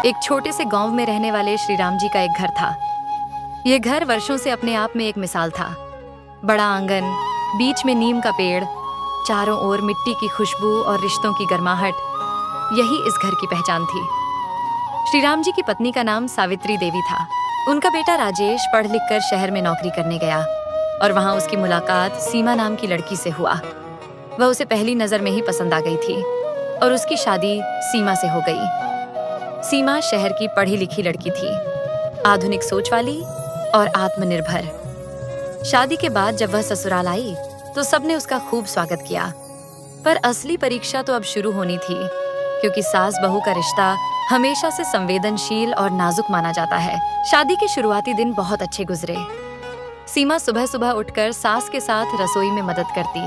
एक छोटे से गांव में रहने वाले श्री राम जी का एक घर था। ये घर वर्षों से अपने आप में एक मिसाल था। बड़ा आंगन, बीच में नीम का पेड़, चारों ओर मिट्टी की खुशबू और रिश्तों की गर्माहट, यही इस घर की पहचान थी। श्री राम जी की पत्नी का नाम सावित्री देवी था। उनका बेटा राजेश पढ़ लिख कर शहर में नौकरी करने गया और वहां उसकी मुलाकात सीमा नाम की लड़की से हुआ। वह उसे पहली नजर में ही पसंद आ गई थी और उसकी शादी सीमा से हो गई। सीमा शहर की पढ़ी लिखी लड़की थी, आधुनिक सोच वाली और आत्मनिर्भर। शादी के बाद जब वह ससुराल आई तो सबने उसका खूब स्वागत किया। पर असली परीक्षा तो अब शुरू होनी थी, क्योंकि सास बहू का रिश्ता हमेशा से संवेदनशील और नाजुक माना जाता है। शादी के शुरुआती दिन बहुत अच्छे गुजरे। सीमा सुबह सुबह उठकर सास के साथ रसोई में मदद करती,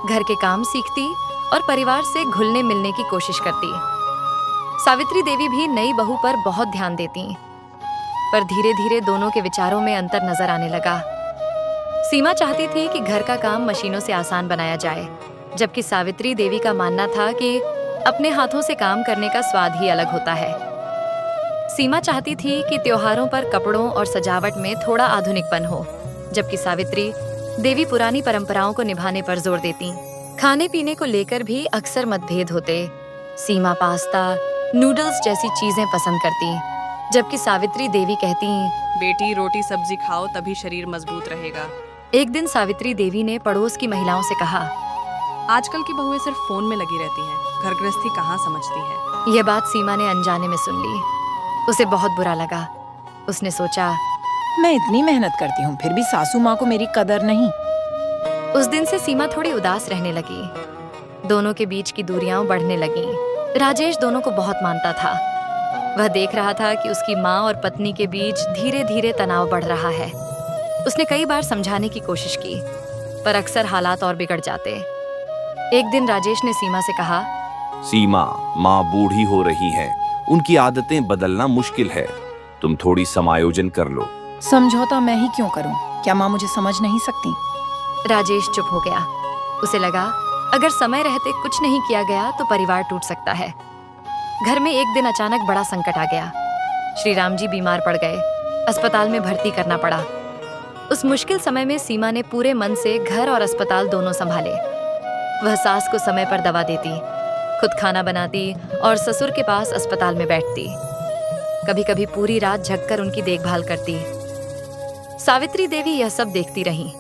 घर के काम सीखती और परिवार से घुलने मिलने की कोशिश करती। सावित्री देवी भी नई बहू पर बहुत ध्यान देती, पर धीरे धीरे दोनों के विचारों में अंतर नजर आने लगा। सीमा चाहती थी कि घर का काम मशीनों से आसान बनाया जाए, जबकि सावित्री देवी का मानना था कि अपने हाथों से काम करने का स्वाद ही अलग होता है। सीमा चाहती थी कि त्योहारों पर कपड़ों और सजावट में थोड़ा आधुनिकपन हो, जबकि सावित्री देवी पुरानी परंपराओं को निभाने पर जोर देती। खाने पीने को लेकर भी अक्सर मतभेद होते। सीमा पास्ता, नूडल्स जैसी चीजें पसंद करती, जबकि सावित्री देवी कहती, बेटी रोटी सब्जी खाओ तभी शरीर मजबूत रहेगा। एक दिन सावित्री देवी ने पड़ोस की महिलाओं से कहा, आजकल की बहुएं सिर्फ फोन में लगी रहती हैं, घर गृहस्थी कहाँ समझती है। यह बात सीमा ने अनजाने में सुन ली। उसे बहुत बुरा लगा। उसने सोचा, मैं इतनी मेहनत करती हूँ फिर भी सासू माँ को मेरी कदर नहीं। उस दिन से सीमा थोड़ी उदास रहने लगी। दोनों के बीच की दूरियां बढ़ने लगीं। राजेश दोनों को बहुत मानता था। वह देख रहा था कि उसकी माँ और पत्नी के बीच धीरे धीरे तनाव बढ़ रहा है। उसने कई बार समझाने की कोशिश की, पर अक्सर हालात और बिगड़ जाते। एक दिन राजेश ने सीमा से कहा, सीमा, माँ बूढ़ी हो रही हैं, उनकी आदतें बदलना मुश्किल है, तुम थोड़ी समायोजन कर लो। समझौता मैं ही क्यों करूं? क्या माँ मुझे समझ नहीं सकती? राजेश चुप हो गया। उसे लगा, अगर समय रहते कुछ नहीं किया गया तो परिवार टूट सकता है। घर में एक दिन अचानक बड़ा संकट आ गया। श्री राम जी बीमार पड़ गए, अस्पताल में भर्ती करना पड़ा। उस मुश्किल समय में सीमा ने पूरे मन से घर और अस्पताल दोनों संभाले। वह सास को समय पर दवा देती, खुद खाना बनाती और ससुर के पास अस्पताल में बैठती। कभी कभी पूरी रात जगकर उनकी देखभाल करती। सावित्री देवी यह सब देखती रही।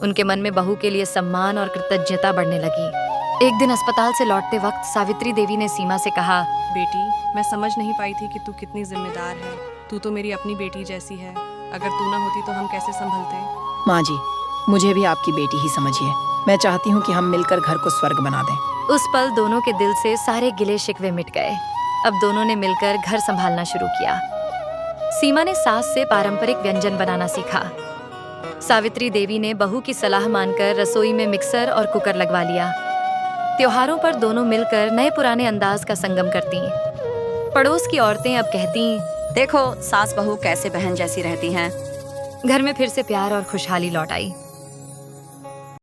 उनके मन में बहू के लिए सम्मान और कृतज्ञता बढ़ने लगी। एक दिन अस्पताल से लौटते वक्त सावित्री देवी ने सीमा से कहा, बेटी, मैं समझ नहीं पाई थी कि तू कितनी जिम्मेदार है। तू तो मेरी अपनी बेटी जैसी है। अगर तू ना होती तो हम कैसे संभलते। माँ जी, मुझे भी आपकी बेटी ही समझिए। मैं चाहती हूँ कि हम मिलकर घर को स्वर्ग बना दें। उस पल दोनों के दिल से सारे गिले शिकवे मिट गए। अब दोनों ने मिलकर घर संभालना शुरू किया। सीमा ने सास से पारंपरिक व्यंजन बनाना सीखा। सावित्री देवी ने बहू की सलाह मानकर रसोई में मिक्सर और कुकर लगवा लिया। त्योहारों पर दोनों मिलकर नए पुराने अंदाज का संगम करती। पड़ोस की औरतें अब कहती, देखो सास बहू कैसे बहन जैसी रहती हैं। घर में फिर से प्यार और खुशहाली लौट आई।